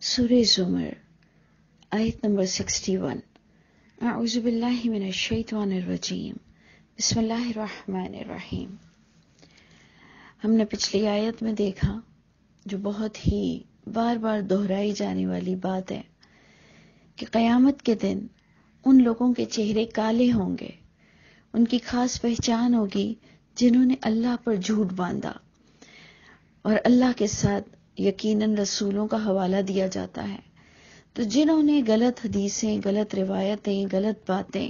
سورہ زمر آیت نمبر 61۔ اعوذ باللہ من الشیطان الرجیم، بسم اللہ الرحمن الرحیم۔ ہم نے پچھلی آیت میں دیکھا جو بہت ہی بار بار دہرائی جانے والی بات ہے کہ قیامت کے دن ان لوگوں کے چہرے کالے ہوں گے، ان کی خاص پہچان ہوگی جنہوں نے اللہ پر جھوٹ باندھا اور اللہ کے ساتھ یقیناً رسولوں کا حوالہ دیا جاتا ہے۔ تو جنہوں نے غلط حدیثیں، غلط روایتیں، غلط باتیں،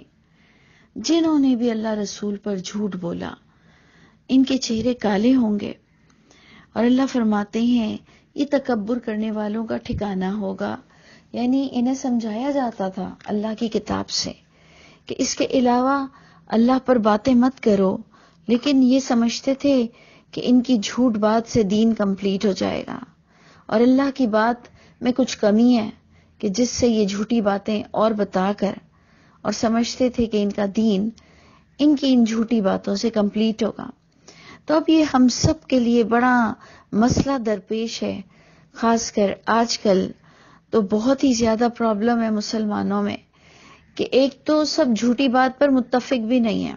جنہوں نے بھی اللہ رسول پر جھوٹ بولا، ان کے چہرے کالے ہوں گے۔ اور اللہ فرماتے ہیں یہ تکبر کرنے والوں کا ٹھکانہ ہوگا، یعنی انہیں سمجھایا جاتا تھا اللہ کی کتاب سے کہ اس کے علاوہ اللہ پر باتیں مت کرو، لیکن یہ سمجھتے تھے کہ ان کی جھوٹ بات سے دین کمپلیٹ ہو جائے گا، اور اللہ کی بات میں کچھ کمی ہے کہ جس سے یہ جھوٹی باتیں اور بتا کر، اور سمجھتے تھے کہ ان کا دین ان کی ان جھوٹی باتوں سے کمپلیٹ ہوگا۔ تو اب یہ ہم سب کے لیے بڑا مسئلہ درپیش ہے، خاص کر آج کل تو بہت ہی زیادہ پرابلم ہے مسلمانوں میں کہ ایک تو سب جھوٹی بات پر متفق بھی نہیں ہے،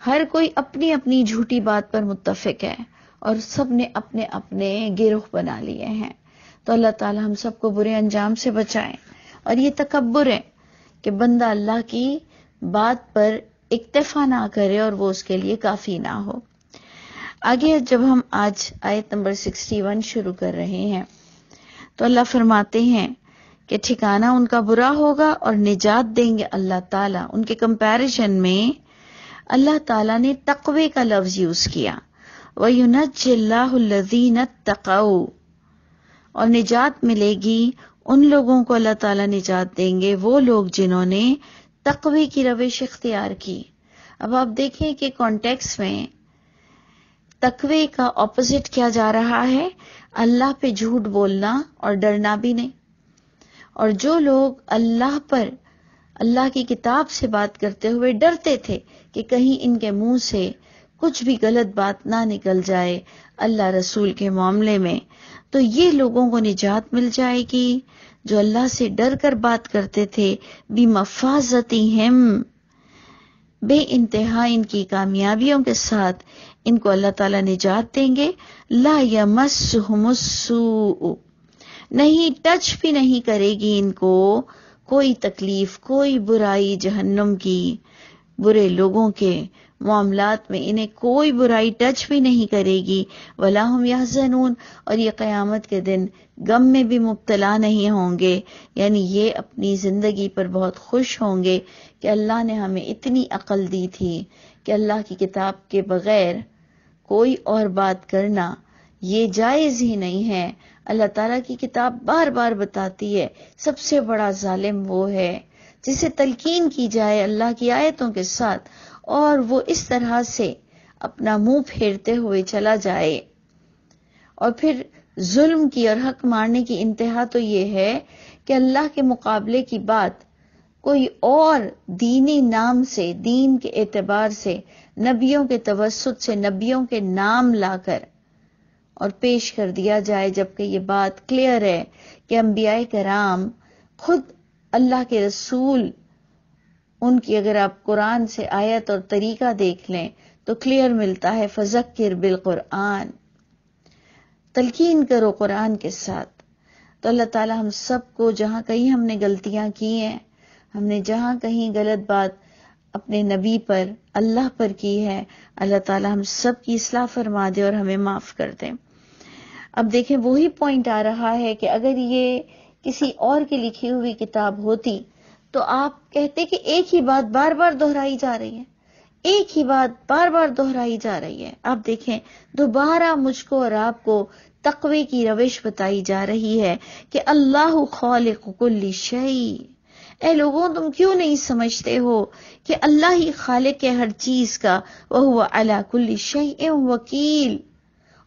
ہر کوئی اپنی اپنی جھوٹی بات پر متفق ہے اور سب نے اپنے اپنے گروہ بنا لیے ہیں۔ تو اللہ تعالی ہم سب کو برے انجام سے بچائے۔ اور یہ تکبر ہے کہ بندہ اللہ کی بات پر اکتفا نہ کرے اور وہ اس کے لیے کافی نہ ہو۔ آگے جب ہم آج آیت نمبر 61 شروع کر رہے ہیں تو اللہ فرماتے ہیں کہ ٹھکانہ ان کا برا ہوگا اور نجات دیں گے اللہ تعالیٰ۔ ان کے کمپیریشن میں اللہ تعالیٰ نے تقوی کا لفظ یوز کیا، وَيُنَجِّ اللَّهُ الَّذِينَ اتَّقَوْا، اور نجات ملے گی ان لوگوں کو، اللہ تعالیٰ نجات دیں گے وہ لوگ جنہوں نے تقوی کی روش اختیار کی۔ اب آپ دیکھیں کہ کانٹیکس میں تقوی کا اپوزٹ کیا جا رہا ہے، اللہ پہ جھوٹ بولنا اور ڈرنا بھی نہیں۔ اور جو لوگ اللہ پر، اللہ کی کتاب سے بات کرتے ہوئے ڈرتے تھے کہ کہیں ان کے منہ سے کچھ بھی غلط بات نہ نکل جائے اللہ رسول کے معاملے میں، تو یہ لوگوں کو نجات مل جائے گی جو اللہ سے ڈر کر بات کرتے تھے، بِمَفَازَتِهِمْ، بے انتہا ان کی کامیابیوں کے ساتھ ان کو اللہ تعالیٰ نجات دیں گے۔ لا یمسہم السوء، نہیں ٹچ بھی نہیں کرے گی ان کو کوئی تکلیف، کوئی برائی جہنم کی، برے لوگوں کے معاملات میں انہیں کوئی برائی ٹچ بھی نہیں کرے گی۔ وَلَا هُمْ يَحْزَنُونَ، اور یہ قیامت کے دن غم میں بھی مبتلا نہیں ہوں گے، یعنی یہ اپنی زندگی پر بہت خوش ہوں گے کہ اللہ نے ہمیں اتنی عقل دی تھی کہ اللہ کی کتاب کے بغیر کوئی اور بات کرنا یہ جائز ہی نہیں ہے۔ اللہ تعالیٰ کی کتاب بار بار بتاتی ہے سب سے بڑا ظالم وہ ہے جسے تلقین کی جائے اللہ کی آیتوں کے ساتھ اور وہ اس طرح سے اپنا منہ پھیرتے ہوئے چلا جائے۔ اور پھر ظلم کی اور حق مارنے کی انتہا تو یہ ہے کہ اللہ کے مقابلے کی بات کوئی اور دینی نام سے، دین کے اعتبار سے، نبیوں کے توسط سے نبیوں کے نام لا کر اور پیش کر دیا جائے، جبکہ یہ بات کلیئر ہے کہ انبیاء کرام خود اللہ کے رسول، ان کی اگر آپ قرآن سے آیت اور طریقہ دیکھ لیں تو کلیئر ملتا ہے، فذکر بالقرآن، تلقین کرو قرآن کے ساتھ۔ تو اللہ تعالی ہم سب کو، جہاں کہیں ہم نے غلطیاں کی ہیں، ہم نے جہاں کہیں غلط بات اپنے نبی پر، اللہ پر کی ہے، اللہ تعالی ہم سب کی اصلاح فرما دے اور ہمیں معاف کر دے۔ اب دیکھیں وہی پوائنٹ آ رہا ہے کہ اگر یہ کسی اور کی لکھی ہوئی کتاب ہوتی تو آپ کہتے کہ ایک ہی بات بار بار دہرائی جا رہی ہے، ایک ہی بات بار بار دہرائی جا رہی ہے۔ آپ دیکھیں دوبارہ مجھ کو اور آپ کو تقوی کی روش بتائی جا رہی ہے کہ اللہ خالق کل شیء۔ اے لوگوں تم کیوں نہیں سمجھتے ہو کہ اللہ ہی خالق ہے ہر چیز کا، وَهُوَ عَلَى كُلِّ شَيْءٍ وَكِيلٌ،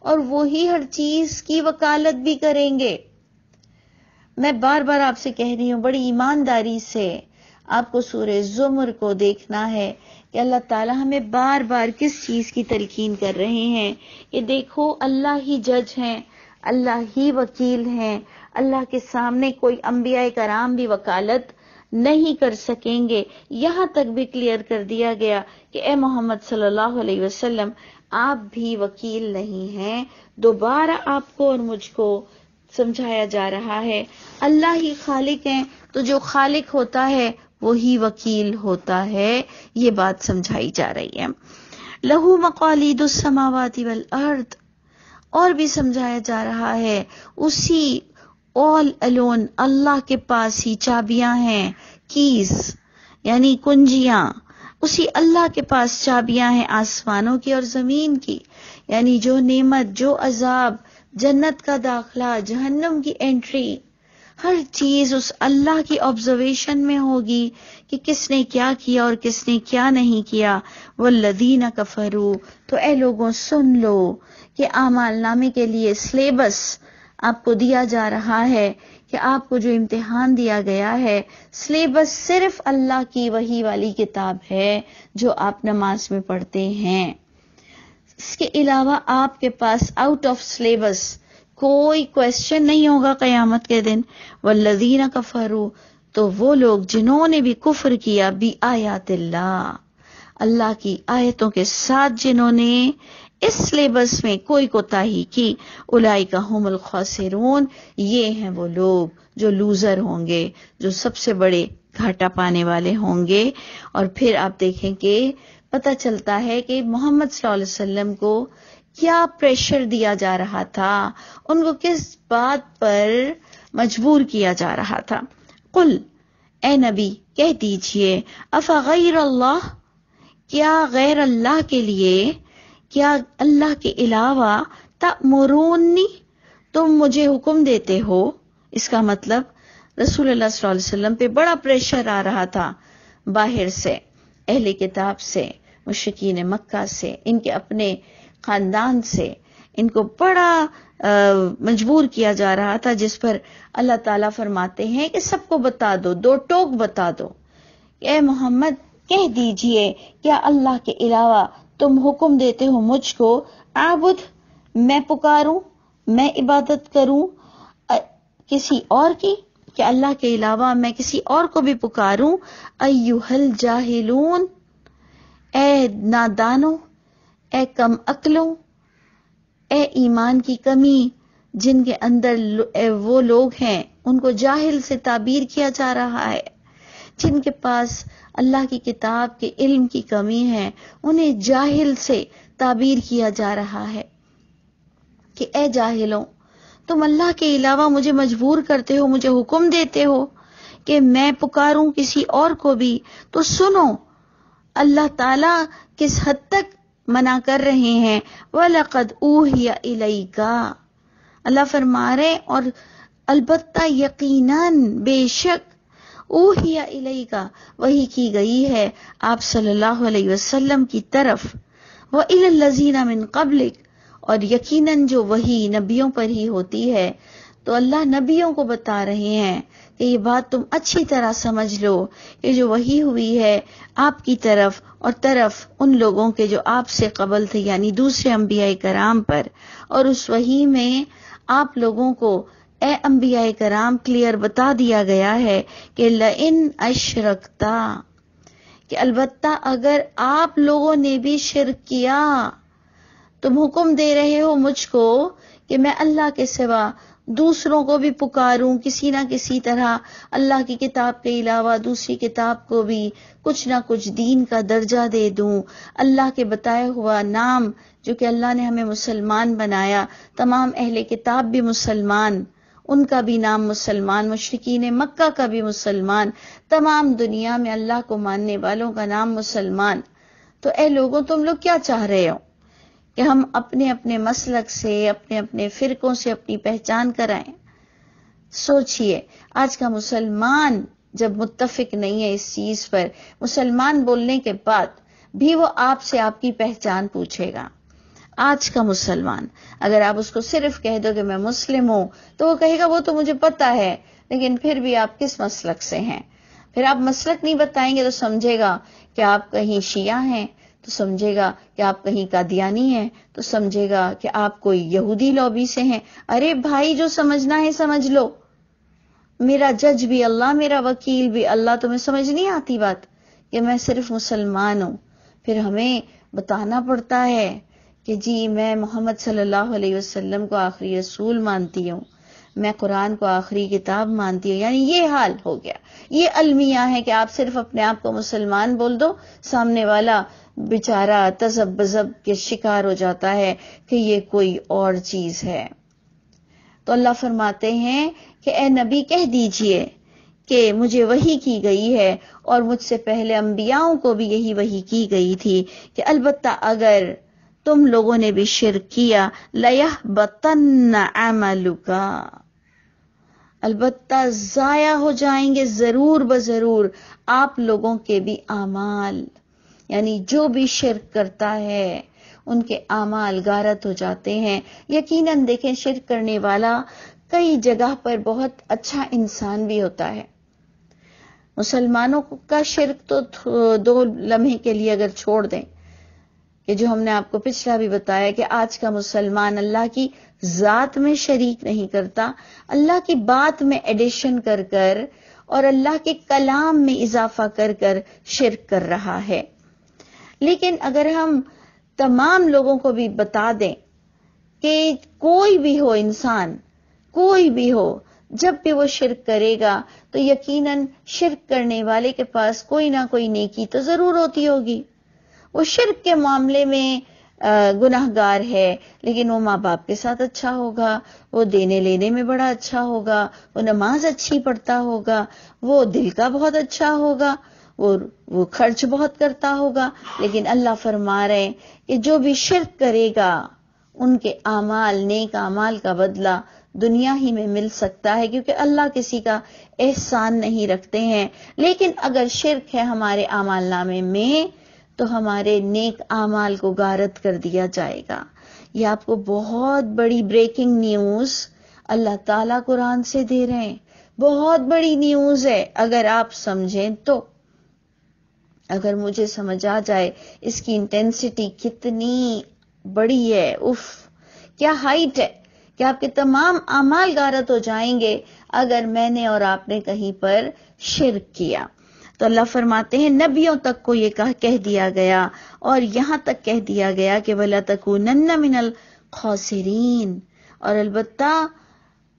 اور وہی ہر چیز کی وکالت بھی کریں گے۔ میں بار بار آپ سے کہہ رہی ہوں، بڑی ایمانداری سے آپ کو سورہ زمر کو دیکھنا ہے کہ اللہ تعالیٰ ہمیں بار بار کس چیز کی تلقین کر رہے ہیں۔ یہ دیکھو اللہ ہی جج ہیں، اللہ ہی وکیل ہیں، اللہ کے سامنے کوئی انبیاء کرام بھی وکالت نہیں کر سکیں گے. یہاں تک بھی کلیئر کر دیا گیا کہ اے محمد صلی اللہ علیہ وسلم آپ بھی وکیل نہیں ہیں. دوبارہ آپ کو اور مجھ کو سمجھایا جا رہا ہے اللہ ہی خالق ہیں، تو جو خالق ہوتا ہے وہی وکیل ہوتا ہے. یہ بات سمجھائی جا رہی ہے. لہو مقالید السماوات والارض، اور بھی سمجھایا جا رہا ہے اسی all alone اللہ کے پاس ہی چابیاں ہیں، کیز یعنی کنجیاں، اسی اللہ کے پاس چابیاں ہیں آسمانوں کی اور زمین کی. یعنی جو نعمت، جو عذاب، جنت کا داخلہ، جہنم کی انٹری، ہر چیز اس اللہ کی آبزرویشن میں ہوگی کہ کس نے کیا کیا اور کس نے کیا نہیں کیا. والذین کفروا، تو اے لوگوں سن لو کہ اعمال نامے کے لیے سلیبس آپ کو دیا جا رہا ہے، کہ آپ کو جو امتحان دیا گیا ہے، سلیبس صرف اللہ کی وحی والی کتاب ہے جو آپ نماز میں پڑھتے ہیں. اس کے علاوہ آپ کے پاس آؤٹ آف سلیبس کوئی کویسچن نہیں ہوگا قیامت کے دن. والذین کفروا، تو وہ لوگ جنہوں نے بھی کفر کیا بآیات اللہ، اللہ کی آیتوں کے ساتھ جنہوں نے اس سلیبس میں کوئی کوتاہی کی، اولئک ھم الخاسرون، یہ ہیں وہ لوگ جو لوزر ہوں گے، جو سب سے بڑے گھاٹا پانے والے ہوں گے. اور پھر آپ دیکھیں کہ پتہ چلتا ہے کہ محمد صلی اللہ علیہ وسلم کو کیا پریشر دیا جا رہا تھا، ان کو کس بات پر مجبور کیا جا رہا تھا. قل، اے نبی کہہ دیجئے، افغیر اللہ، کیا غیر اللہ کے لیے، کیا اللہ کے علاوہ تأمرونی، تم مجھے حکم دیتے ہو. اس کا مطلب رسول اللہ صلی اللہ علیہ وسلم پہ بڑا پریشر آ رہا تھا باہر سے، اہل کتاب سے، مشرکین مکہ سے، ان کے اپنے خاندان سے، ان کو بڑا مجبور کیا جا رہا تھا، جس پر اللہ تعالیٰ فرماتے ہیں کہ سب کو بتا دو، دو ٹوک بتا دو. اے محمد کہہ دیجئے، کیا اللہ کے علاوہ تم حکم دیتے ہو مجھ کو، عابد، میں پکاروں، میں عبادت کروں کسی اور کی، کہ اللہ کے علاوہ میں کسی اور کو بھی پکاروں. ایھا الجاہلون، اے نادانوں، اے کم عقلوں، اے ایمان کی کمی جن کے اندر وہ لوگ ہیں ان کو جاہل سے تعبیر کیا جا رہا ہے، جن کے پاس اللہ کی کتاب کے علم کی کمی ہے انہیں جاہل سے تعبیر کیا جا رہا ہے کہ اے جاہلوں، تم اللہ کے علاوہ مجھے مجبور کرتے ہو، مجھے حکم دیتے ہو کہ میں پکاروں کسی اور کو بھی. تو سنو اللہ تعالیٰ کس حد تک منع کر رہے ہیں. وَلَقَدْ أُوحِيَ إِلَيْكَ، اللہ فرما رہے اور البتہ یقیناً بے شک اوحی الیک، وحی کی گئی ہے آپ صلی اللہ علیہ وسلم کی طرف. وَإِلَى الَّذِينَ مِن قَبْلِكَ، اور یقیناً جو وحی نبیوں پر ہی ہوتی ہے، تو اللہ نبیوں کو بتا رہے ہیں کہ یہ بات تم اچھی طرح سمجھ لو کہ جو وحی ہوئی ہے آپ کی طرف اور طرف ان لوگوں کے جو آپ سے قبل تھے، یعنی دوسرے انبیاء کرام پر، اور اس وحی میں آپ لوگوں کو اے انبیاء کرام کلیئر بتا دیا گیا ہے کہ لئن اشرکتا، کہ البتہ اگر آپ لوگوں نے بھی شرک کیا، تم حکم دے رہے ہو مجھ کو کہ میں اللہ کے سوا دوسروں کو بھی پکاروں، کسی نہ کسی طرح اللہ کی کتاب کے علاوہ دوسری کتاب کو بھی کچھ نہ کچھ دین کا درجہ دے دوں، اللہ کے بتایا ہوا نام جو کہ اللہ نے ہمیں مسلمان بنایا، تمام اہل کتاب بھی مسلمان، ان کا بھی نام مسلمان، مشرکین مکہ کا بھی مسلمان، تمام دنیا میں اللہ کو ماننے والوں کا نام مسلمان. تو اے لوگوں تم لوگ کیا چاہ رہے ہو کہ ہم اپنے اپنے مسلک سے، اپنے اپنے فرقوں سے اپنی پہچان کرائیں؟ سوچئے آج کا مسلمان جب متفق نہیں ہے اس چیز پر، مسلمان بولنے کے بعد بھی وہ آپ سے آپ کی پہچان پوچھے گا. آج کا مسلمان اگر آپ اس کو صرف کہہ دو کہ میں مسلم ہوں، تو وہ کہے گا وہ تو مجھے پتا ہے، لیکن پھر بھی آپ کس مسلک سے ہیں. پھر آپ مسلک نہیں بتائیں گے تو سمجھے گا کہ آپ کہیں شیعہ ہیں، تو سمجھے گا کہ آپ کہیں قادیانی ہیں، تو سمجھے گا کہ آپ کوئی یہودی لابی سے ہیں۔ ارے بھائی، جو سمجھنا ہے سمجھ لو، میرا جج بھی اللہ، میرا وکیل بھی اللہ۔ تمہیں سمجھ نہیں آتی بات کہ میں صرف مسلمان ہوں؟ پھر ہمیں بتانا پڑتا ہے کہ جی میں محمد صلی اللہ علیہ وسلم کو آخری رسول مانتی ہوں، میں قرآن کو آخری کتاب مانتی ہوں۔ یعنی یہ حال ہو گیا، یہ المیہ ہے کہ آپ صرف اپنے آپ کو مسلمان بول دو، سامنے والا بیچارہ تذب بذب کے شکار ہو جاتا ہے کہ یہ کوئی اور چیز ہے۔ تو اللہ فرماتے ہیں کہ اے نبی کہہ دیجئے کہ مجھے وحی کی گئی ہے اور مجھ سے پہلے انبیاؤں کو بھی یہی وحی کی گئی تھی کہ البتہ اگر تم لوگوں نے بھی شرک کیا لَيَحْبَطَنَّ عَمَلُكَ، البتہ ضائع ہو جائیں گے ضرور بضرور آپ لوگوں کے بھی اعمال۔ یعنی جو بھی شرک کرتا ہے ان کے اعمال غارت ہو جاتے ہیں۔ یقیناً دیکھیں، شرک کرنے والا کئی جگہ پر بہت اچھا انسان بھی ہوتا ہے۔ مسلمانوں کا شرک تو 2 لمحے کے لیے اگر چھوڑ دیں، کہ جو ہم نے آپ کو پچھلا بھی بتایا کہ آج کا مسلمان اللہ کی ذات میں شریک نہیں کرتا، اللہ کی بات میں ایڈیشن کر کر اور اللہ کے کلام میں اضافہ کر کر شرک کر رہا ہے۔ لیکن اگر ہم تمام لوگوں کو بھی بتا دیں کہ کوئی بھی ہو انسان، کوئی بھی ہو، جب بھی وہ شرک کرے گا تو یقیناً شرک کرنے والے کے پاس کوئی نہ کوئی نیکی تو ضرور ہوتی ہوگی۔ وہ شرک کے معاملے میں گناہگار ہے، لیکن وہ ماں باپ کے ساتھ اچھا ہوگا، وہ دینے لینے میں بڑا اچھا ہوگا، وہ نماز اچھی پڑھتا ہوگا، وہ دل کا بہت اچھا ہوگا، وہ خرچ بہت کرتا ہوگا۔ لیکن اللہ فرما رہے ہیں کہ جو بھی شرک کرے گا ان کے اعمال، نیک اعمال کا بدلہ دنیا ہی میں مل سکتا ہے، کیونکہ اللہ کسی کا احسان نہیں رکھتے ہیں۔ لیکن اگر شرک ہے ہمارے اعمال نامے میں تو ہمارے نیک اعمال کو غارت کر دیا جائے گا۔ یہ آپ کو بہت بڑی بریکنگ نیوز اللہ تعالیٰ قرآن سے دے رہے ہیں، بہت بڑی نیوز ہے اگر آپ سمجھیں تو۔ اگر مجھے سمجھ آ جائے اس کی انٹینسٹی کتنی بڑی ہے، کیا ہائٹ ہے کہ آپ کے تمام اعمال غارت ہو جائیں گے اگر میں نے اور آپ نے کہیں پر شرک کیا۔ تو اللہ فرماتے ہیں نبیوں تک کو یہ کہہ دیا گیا اور یہاں تک کہہ دیا گیا کہ وَلَا تَكُونَنَّ مِنَ الْخَاسِرِينَ، اور البتہ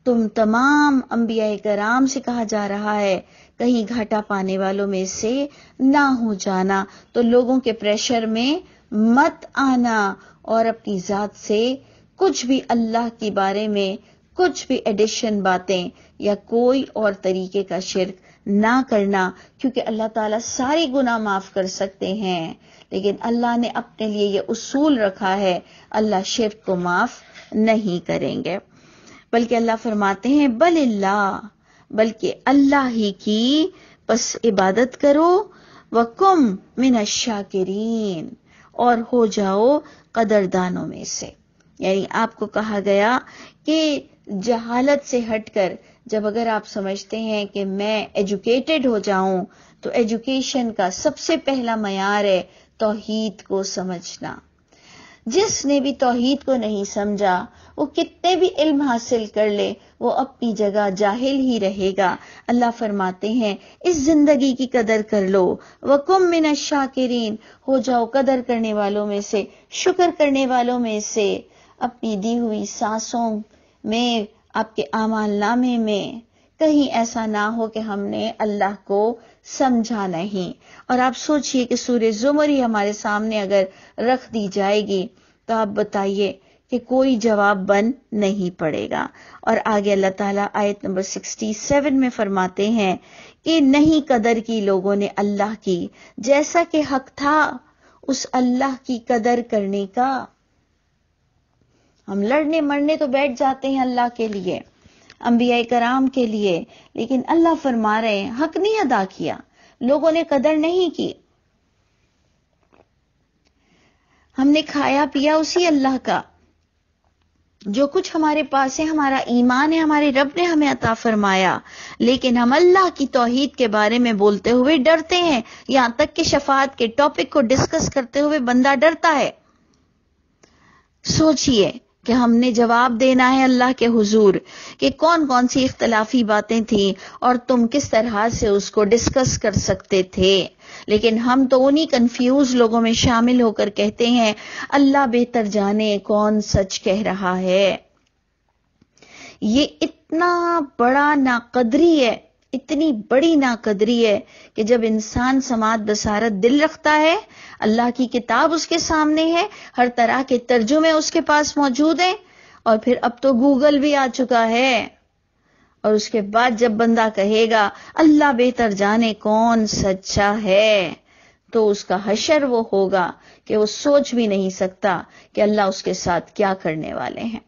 تم تمام انبیاء کرام سے کہا جا رہا ہے کہیں گھاٹا پانے والوں میں سے نہ ہو جانا، تو لوگوں کے پریشر میں مت آنا اور اپنی ذات سے کچھ بھی اللہ کے بارے میں کچھ بھی ایڈیشن باتیں یا کوئی اور طریقے کا شرک نہ کرنا، کیونکہ اللہ تعالیٰ سارے گناہ معاف کر سکتے ہیں، لیکن اللہ نے اپنے لیے یہ اصول رکھا ہے اللہ شرک کو معاف نہیں کریں گے۔ بلکہ اللہ فرماتے ہیں بل اللہ، بلکہ اللہ ہی کی پس عبادت کرو، وَقُمْ مِنَ الشَّاكِرِينَ، اور ہو جاؤ قدردانوں میں سے۔ یعنی آپ کو کہا گیا کہ جہالت سے ہٹ کر جب اگر آپ سمجھتے ہیں کہ میں ایجوکیٹڈ ہو جاؤں تو ایجوکیشن کا سب سے پہلا معیار ہے توحید کو سمجھنا۔ جس نے بھی توحید کو نہیں سمجھا وہ کتنے بھی علم حاصل کر لے وہ اپنی جگہ جاہل ہی رہے گا۔ اللہ فرماتے ہیں اس زندگی کی قدر کر لو، وَقُمْ مِنَ الشَّاكِرِينَ، ہو جاؤ قدر کرنے والوں میں سے، شکر کرنے والوں میں سے۔ اپنی دی ہوئی سانسوں میں، آپ کے اعمال نامے میں کہیں ایسا نہ ہو کہ ہم نے اللہ کو سمجھا نہیں۔ اور آپ سوچئے کہ سورہ زمر ہی ہمارے سامنے اگر رکھ دی جائے گی تو آپ بتائیے کہ کوئی جواب بن نہیں پڑے گا۔ اور آگے اللہ تعالیٰ آیت نمبر 67 میں فرماتے ہیں کہ نہیں قدر کی لوگوں نے اللہ کی جیسا کہ حق تھا اس اللہ کی قدر کرنے کا۔ ہم لڑنے مرنے تو بیٹھ جاتے ہیں اللہ کے لیے، انبیاء کرام کے لیے، لیکن اللہ فرما رہے ہیں حق نہیں ادا کیا، لوگوں نے قدر نہیں کی۔ ہم نے کھایا پیا اسی اللہ کا، جو کچھ ہمارے پاس ہے ہمارا ایمان ہے، ہمارے رب نے ہمیں عطا فرمایا، لیکن ہم اللہ کی توحید کے بارے میں بولتے ہوئے ڈرتے ہیں، یہاں تک کہ شفاعت کے ٹاپک کو ڈسکس کرتے ہوئے بندہ ڈرتا ہے۔ سوچئے کہ ہم نے جواب دینا ہے اللہ کے حضور کہ کون کون سی اختلافی باتیں تھیں اور تم کس طرح سے اس کو ڈسکس کر سکتے تھے، لیکن ہم تو انہی کنفیوز لوگوں میں شامل ہو کر کہتے ہیں اللہ بہتر جانے کون سچ کہہ رہا ہے۔ یہ اتنا بڑا ناقدری ہے، اتنی بڑی ناقدری ہے کہ جب انسان سماعت بصارت دل رکھتا ہے، اللہ کی کتاب اس کے سامنے ہے، ہر طرح کے ترجمے اس کے پاس موجود ہیں، اور پھر اب تو گوگل بھی آ چکا ہے، اور اس کے بعد جب بندہ کہے گا اللہ بہتر جانے کون سچا ہے، تو اس کا حشر وہ ہوگا کہ وہ سوچ بھی نہیں سکتا کہ اللہ اس کے ساتھ کیا کرنے والے ہیں۔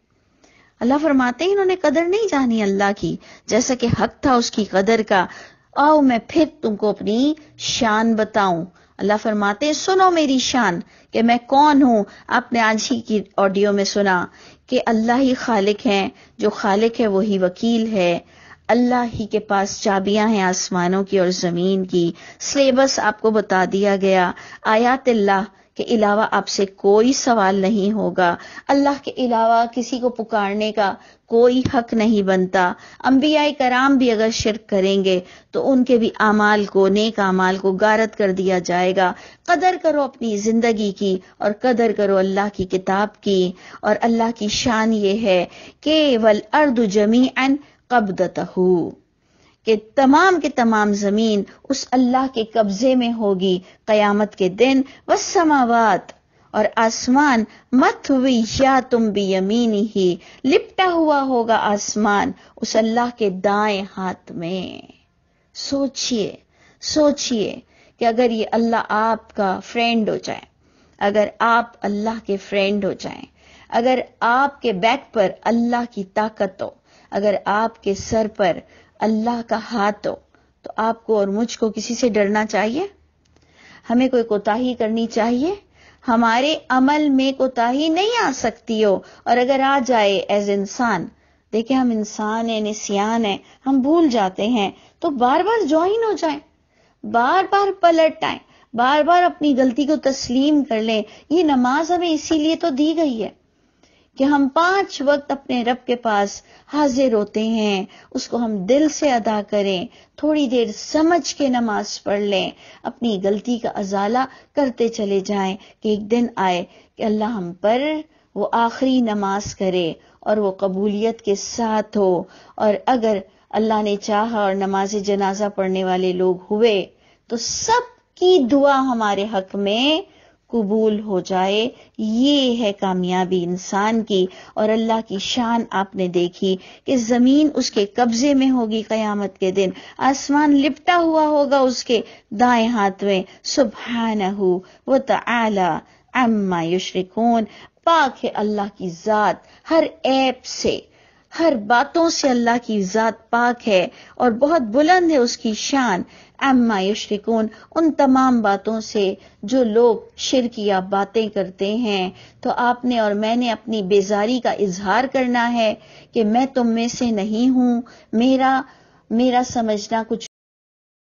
اللہ فرماتے ہیں انہوں نے قدر نہیں جانی اللہ کی، جیسا کہ حق تھا اس کی قدر کا۔ آؤ میں پھر تم کو اپنی شان بتاؤں۔ اللہ فرماتے ہیں سنو میری شان کہ میں کون ہوں۔ آپ نے آج ہی کی آڈیو میں سنا کہ اللہ ہی خالق ہیں، جو خالق ہے وہی وکیل ہے، اللہ ہی کے پاس چابیاں ہیں آسمانوں کی اور زمین کی، سلیبس آپ کو بتا دیا گیا، آیات اللہ کے علاوہ آپ سے کوئی سوال نہیں ہوگا، اللہ کے علاوہ کسی کو پکارنے کا کوئی حق نہیں بنتا۔ انبیاء کرام بھی اگر شرک کریں گے تو ان کے بھی اعمال کو، نیک اعمال کو غارت کر دیا جائے گا۔ قدر کرو اپنی زندگی کی اور قدر کرو اللہ کی کتاب کی، اور اللہ کی شان یہ ہے کہ والارض جمیعا قبضتہ، کہ تمام کے تمام زمین اس اللہ کے قبضے میں ہوگی قیامت کے دن، والسماوات، اور آسمان مطویات بیمینہ، لپٹا ہوا ہوگا آسمان اس اللہ کے دائیں ہاتھ میں۔ سوچئے سوچئے کہ اگر یہ اللہ آپ کا فرینڈ ہو جائے، اگر آپ اللہ کے فرینڈ ہو جائیں، اگر آپ کے بیک پر اللہ کی طاقت ہو، اگر آپ کے سر پر اللہ کا ہاتھ ہو، تو آپ کو اور مجھ کو کسی سے ڈرنا چاہیے؟ ہمیں کوئی کوتاہی کرنی چاہیے؟ ہمارے عمل میں کوتاہی نہیں آ سکتی ہو، اور اگر آ جائے ایز انسان، دیکھیں ہم انسان ہیں، نسیان ہیں، ہم بھول جاتے ہیں، تو بار بار جوائن ہو جائیں، بار بار پلٹ آئیں، بار بار اپنی غلطی کو تسلیم کر لیں۔ یہ نماز ہمیں اسی لیے تو دی گئی ہے کہ ہم 5 وقت اپنے رب کے پاس حاضر ہوتے ہیں، اس کو ہم دل سے ادا کریں، تھوڑی دیر سمجھ کے نماز پڑھ لیں، اپنی غلطی کا ازالہ کرتے چلے جائیں کہ ایک دن آئے کہ اللہ ہم پر وہ آخری نماز کرے اور وہ قبولیت کے ساتھ ہو، اور اگر اللہ نے چاہا اور نماز جنازہ پڑھنے والے لوگ ہوئے تو سب کی دعا ہمارے حق میں قبول ہو جائے۔ یہ ہے کامیابی انسان کی، اور اللہ کی شان آپ نے دیکھی کہ زمین اس کے قبضے میں ہوگی قیامت کے دن، آسمان لپٹا ہوا ہوگا اس کے دائیں ہاتھ میں۔ سبحانہ وتعالی عما یشرکون، پاک ہے اللہ کی ذات ہر عیب سے، ہر باتوں سے اللہ کی ذات پاک ہے، اور بہت بلند ہے اس کی شان۔ عما یشرکون، ان تمام باتوں سے جو لوگ شرکیہ باتیں کرتے ہیں۔ تو آپ نے اور میں نے اپنی بیزاری کا اظہار کرنا ہے کہ میں تم میں سے نہیں ہوں، میرا سمجھنا کچھ